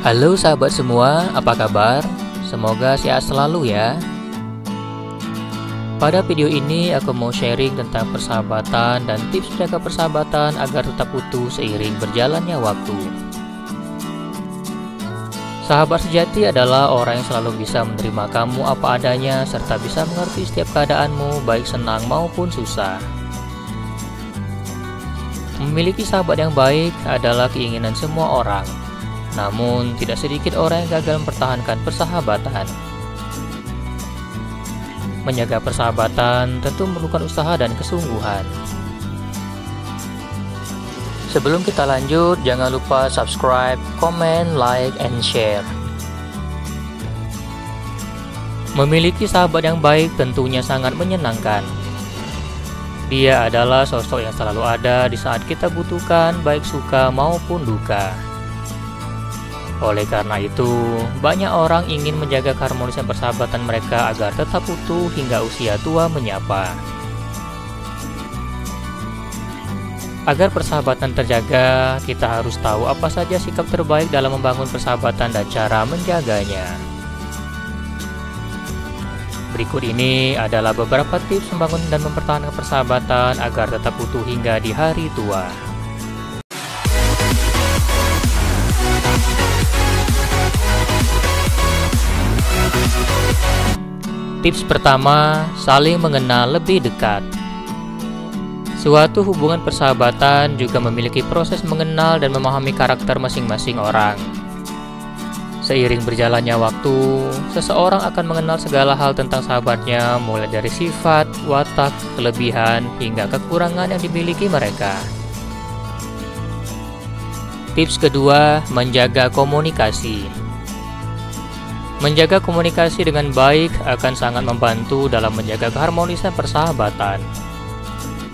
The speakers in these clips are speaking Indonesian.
Halo sahabat semua, apa kabar? Semoga sehat selalu ya. Pada video ini aku mau sharing tentang persahabatan dan tips menjaga persahabatan agar tetap utuh seiring berjalannya waktu. Sahabat sejati adalah orang yang selalu bisa menerima kamu apa adanya serta bisa mengerti setiap keadaanmu baik senang maupun susah. Memiliki sahabat yang baik adalah keinginan semua orang. Namun, tidak sedikit orang yang gagal mempertahankan persahabatan. Menjaga persahabatan tentu memerlukan usaha dan kesungguhan. Sebelum kita lanjut, jangan lupa subscribe, comment, like, and share. Memiliki sahabat yang baik tentunya sangat menyenangkan. Dia adalah sosok yang selalu ada di saat kita butuhkan, baik suka maupun duka. Oleh karena itu, banyak orang ingin menjaga keharmonisan persahabatan mereka agar tetap utuh hingga usia tua menyapa. Agar persahabatan terjaga, kita harus tahu apa saja sikap terbaik dalam membangun persahabatan dan cara menjaganya. Berikut ini adalah beberapa tips membangun dan mempertahankan persahabatan agar tetap utuh hingga di hari tua. Tips pertama, saling mengenal lebih dekat. Suatu hubungan persahabatan juga memiliki proses mengenal dan memahami karakter masing-masing orang. Seiring berjalannya waktu, seseorang akan mengenal segala hal tentang sahabatnya, mulai dari sifat, watak, kelebihan, hingga kekurangan yang dimiliki mereka. Tips kedua, menjaga komunikasi. Menjaga komunikasi dengan baik akan sangat membantu dalam menjaga keharmonisan persahabatan.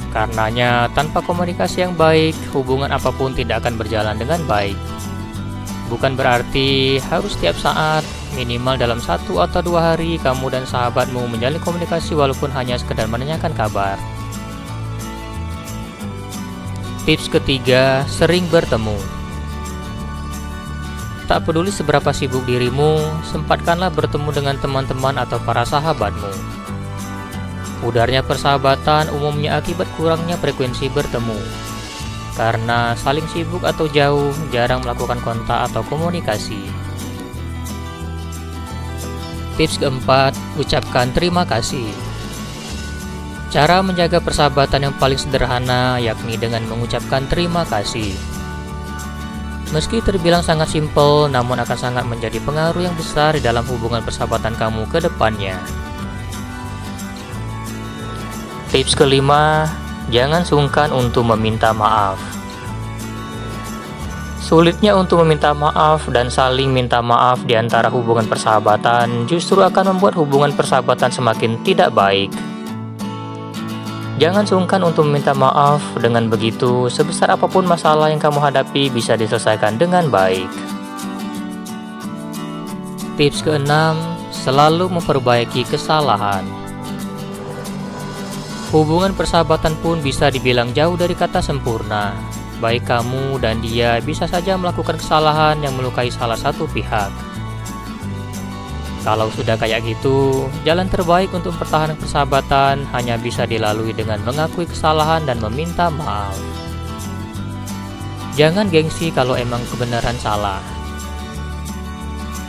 Karenanya, tanpa komunikasi yang baik, hubungan apapun tidak akan berjalan dengan baik. Bukan berarti harus setiap saat, minimal dalam 1 atau 2 hari, kamu dan sahabatmu menjalin komunikasi walaupun hanya sekedar menanyakan kabar. Tips ketiga, sering bertemu. Tak peduli seberapa sibuk dirimu, sempatkanlah bertemu dengan teman-teman atau para sahabatmu. Pudarnya persahabatan umumnya akibat kurangnya frekuensi bertemu. Karena saling sibuk atau jauh, jarang melakukan kontak atau komunikasi. Tips keempat, ucapkan terima kasih. Cara menjaga persahabatan yang paling sederhana yakni dengan mengucapkan terima kasih. Meski terbilang sangat simpel, namun akan sangat menjadi pengaruh yang besar di dalam hubungan persahabatan kamu ke depannya. Tips kelima, jangan sungkan untuk meminta maaf. Sulitnya untuk meminta maaf dan saling minta maaf di antara hubungan persahabatan justru akan membuat hubungan persahabatan semakin tidak baik. Jangan sungkan untuk meminta maaf, dengan begitu sebesar apapun masalah yang kamu hadapi bisa diselesaikan dengan baik. Tips keenam, selalu memperbaiki kesalahan. Hubungan persahabatan pun bisa dibilang jauh dari kata sempurna. Baik kamu dan dia bisa saja melakukan kesalahan yang melukai salah satu pihak. Kalau sudah kayak gitu, jalan terbaik untuk mempertahankan persahabatan hanya bisa dilalui dengan mengakui kesalahan dan meminta maaf. Jangan gengsi kalau emang kebenaran salah.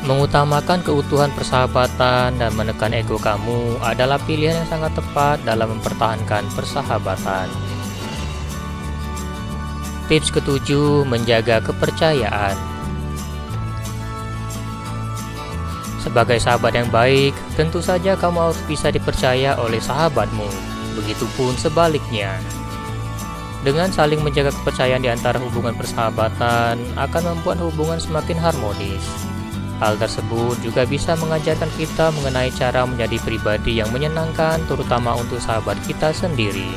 Mengutamakan keutuhan persahabatan dan menekan ego kamu adalah pilihan yang sangat tepat dalam mempertahankan persahabatan. Tips ketujuh, menjaga kepercayaan. Sebagai sahabat yang baik, tentu saja kamu harus bisa dipercaya oleh sahabatmu. Begitupun sebaliknya. Dengan saling menjaga kepercayaan di antara hubungan persahabatan akan membuat hubungan semakin harmonis. Hal tersebut juga bisa mengajarkan kita mengenai cara menjadi pribadi yang menyenangkan, terutama untuk sahabat kita sendiri.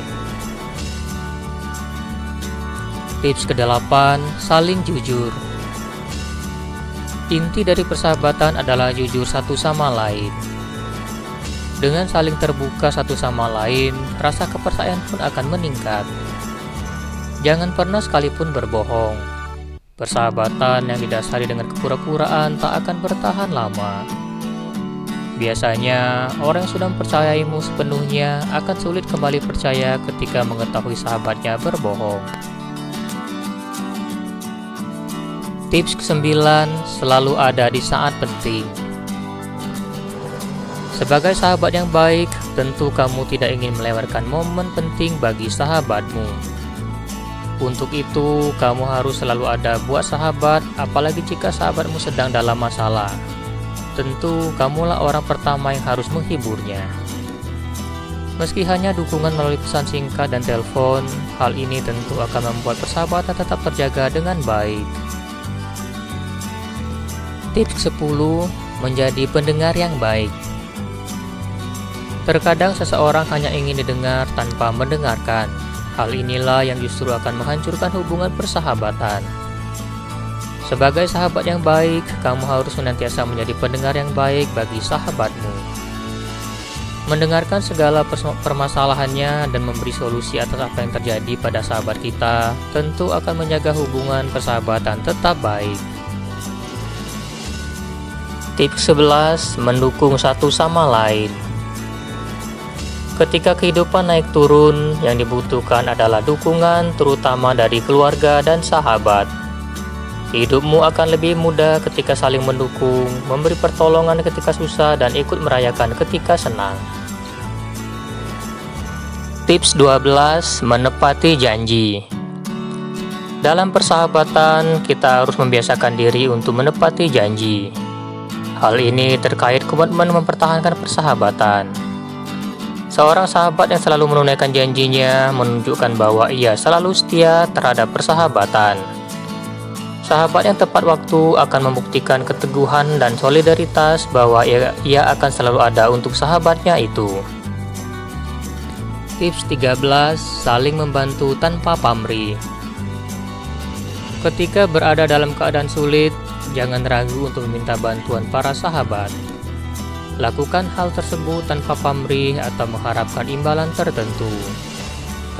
Tips ke-8, saling jujur. Inti dari persahabatan adalah jujur satu sama lain. Dengan saling terbuka satu sama lain, rasa kepercayaan pun akan meningkat. Jangan pernah sekalipun berbohong. Persahabatan yang didasari dengan kepura-puraan tak akan bertahan lama. Biasanya, orang yang sudah mempercayaimu sepenuhnya akan sulit kembali percaya ketika mengetahui sahabatnya berbohong. Tips ke-9, selalu ada di saat penting. Sebagai sahabat yang baik, tentu kamu tidak ingin melewatkan momen penting bagi sahabatmu. Untuk itu, kamu harus selalu ada buat sahabat, apalagi jika sahabatmu sedang dalam masalah. Tentu, kamulah orang pertama yang harus menghiburnya. Meski hanya dukungan melalui pesan singkat dan telepon, hal ini tentu akan membuat persahabatan tetap terjaga dengan baik. Tips ke-10, menjadi pendengar yang baik. Terkadang seseorang hanya ingin didengar tanpa mendengarkan. Hal inilah yang justru akan menghancurkan hubungan persahabatan. Sebagai sahabat yang baik, kamu harus senantiasa menjadi pendengar yang baik bagi sahabatmu. Mendengarkan segala permasalahannya dan memberi solusi atas apa yang terjadi pada sahabat kita tentu akan menjaga hubungan persahabatan tetap baik. Tips 11, mendukung satu sama lain. Ketika kehidupan naik turun, yang dibutuhkan adalah dukungan, terutama dari keluarga dan sahabat. Hidupmu akan lebih mudah ketika saling mendukung, memberi pertolongan ketika susah, dan ikut merayakan ketika senang. Tips 12, menepati janji. Dalam persahabatan, kita harus membiasakan diri untuk menepati janji. Hal ini terkait komitmen mempertahankan persahabatan. Seorang sahabat yang selalu menunaikan janjinya menunjukkan bahwa ia selalu setia terhadap persahabatan. Sahabat yang tepat waktu akan membuktikan keteguhan dan solidaritas bahwa ia akan selalu ada untuk sahabatnya itu. Tips 13, saling membantu tanpa pamrih. Ketika berada dalam keadaan sulit, jangan ragu untuk meminta bantuan para sahabat. Lakukan hal tersebut tanpa pamrih atau mengharapkan imbalan tertentu.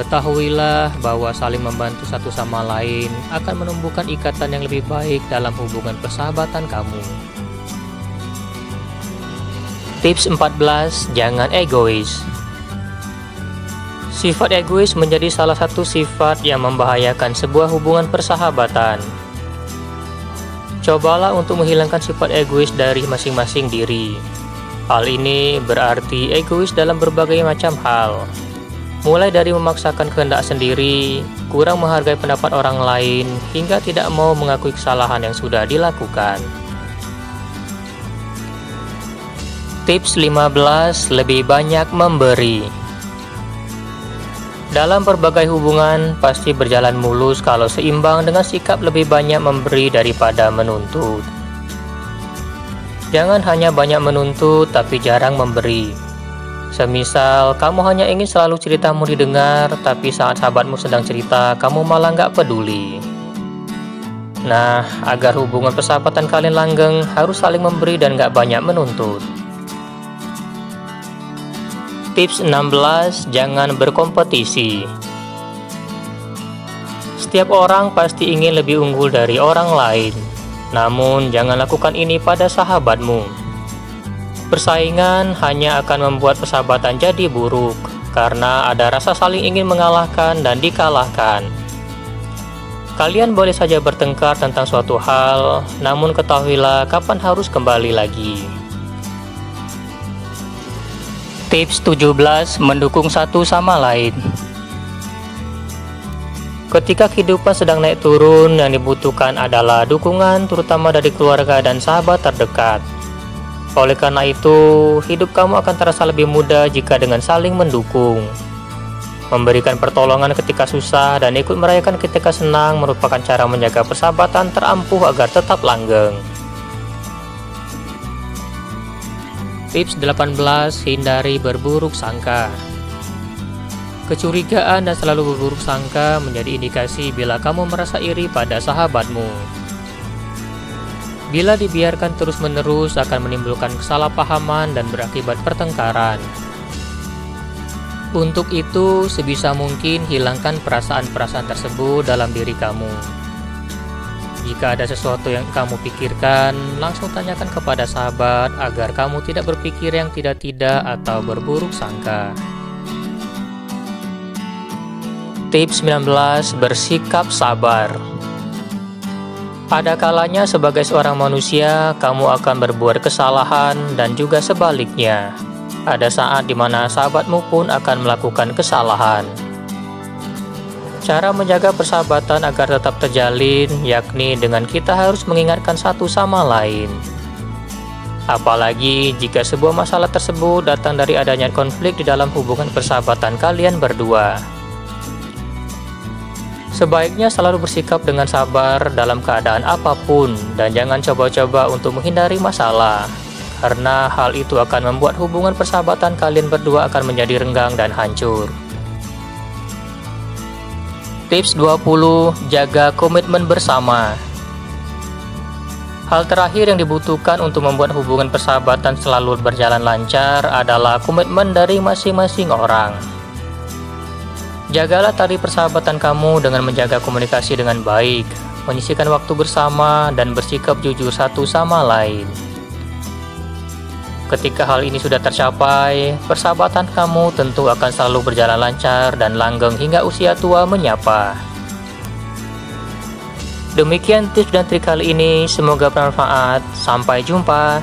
Ketahuilah bahwa saling membantu satu sama lain akan menumbuhkan ikatan yang lebih baik dalam hubungan persahabatan kamu. Tips 14, jangan egois. Sifat egois menjadi salah satu sifat yang membahayakan sebuah hubungan persahabatan. Cobalah untuk menghilangkan sifat egois dari masing-masing diri. Hal ini berarti egois dalam berbagai macam hal, mulai dari memaksakan kehendak sendiri, kurang menghargai pendapat orang lain, hingga tidak mau mengakui kesalahan yang sudah dilakukan. Tips 15, lebih banyak memberi. Dalam berbagai hubungan, pasti berjalan mulus kalau seimbang dengan sikap lebih banyak memberi daripada menuntut. Jangan hanya banyak menuntut tapi jarang memberi. Semisal, kamu hanya ingin selalu ceritamu didengar, tapi saat sahabatmu sedang cerita, kamu malah nggak peduli. Nah, agar hubungan persahabatan kalian langgeng, harus saling memberi dan nggak banyak menuntut. Tips 16, jangan berkompetisi. Setiap orang pasti ingin lebih unggul dari orang lain. Namun, jangan lakukan ini pada sahabatmu. Persaingan hanya akan membuat persahabatan jadi buruk, karena ada rasa saling ingin mengalahkan dan dikalahkan. Kalian boleh saja bertengkar tentang suatu hal, namun ketahuilah kapan harus kembali lagi. Tips 17, mendukung satu sama lain. Ketika kehidupan sedang naik turun, yang dibutuhkan adalah dukungan, terutama dari keluarga dan sahabat terdekat. Oleh karena itu, hidup kamu akan terasa lebih mudah jika dengan saling mendukung. Memberikan pertolongan ketika susah dan ikut merayakan ketika senang merupakan cara menjaga persahabatan terampuh agar tetap langgeng. Tips 18, hindari berburuk sangka. Kecurigaan dan selalu berburuk sangka menjadi indikasi bila kamu merasa iri pada sahabatmu. Bila dibiarkan terus-menerus akan menimbulkan kesalahpahaman dan berakibat pertengkaran. Untuk itu, sebisa mungkin hilangkan perasaan-perasaan tersebut dalam diri kamu. Jika ada sesuatu yang kamu pikirkan, langsung tanyakan kepada sahabat agar kamu tidak berpikir yang tidak-tidak atau berburuk sangka. Tips 19. Bersikap sabar. Ada kalanya sebagai seorang manusia, kamu akan berbuat kesalahan dan juga sebaliknya. Ada saat di mana sahabatmu pun akan melakukan kesalahan. Cara menjaga persahabatan agar tetap terjalin, yakni dengan kita harus mengingatkan satu sama lain. Apalagi jika sebuah masalah tersebut datang dari adanya konflik di dalam hubungan persahabatan kalian berdua. Sebaiknya selalu bersikap dengan sabar dalam keadaan apapun dan jangan coba-coba untuk menghindari masalah, karena hal itu akan membuat hubungan persahabatan kalian berdua akan menjadi renggang dan hancur. Tips 20. Jaga komitmen bersama. Hal terakhir yang dibutuhkan untuk membuat hubungan persahabatan selalu berjalan lancar adalah komitmen dari masing-masing orang. Jagalah tali persahabatan kamu dengan menjaga komunikasi dengan baik, menyisihkan waktu bersama, dan bersikap jujur satu sama lain. Ketika hal ini sudah tercapai, persahabatan kamu tentu akan selalu berjalan lancar dan langgeng hingga usia tua menyapa. Demikian tips dan trik kali ini, semoga bermanfaat. Sampai jumpa.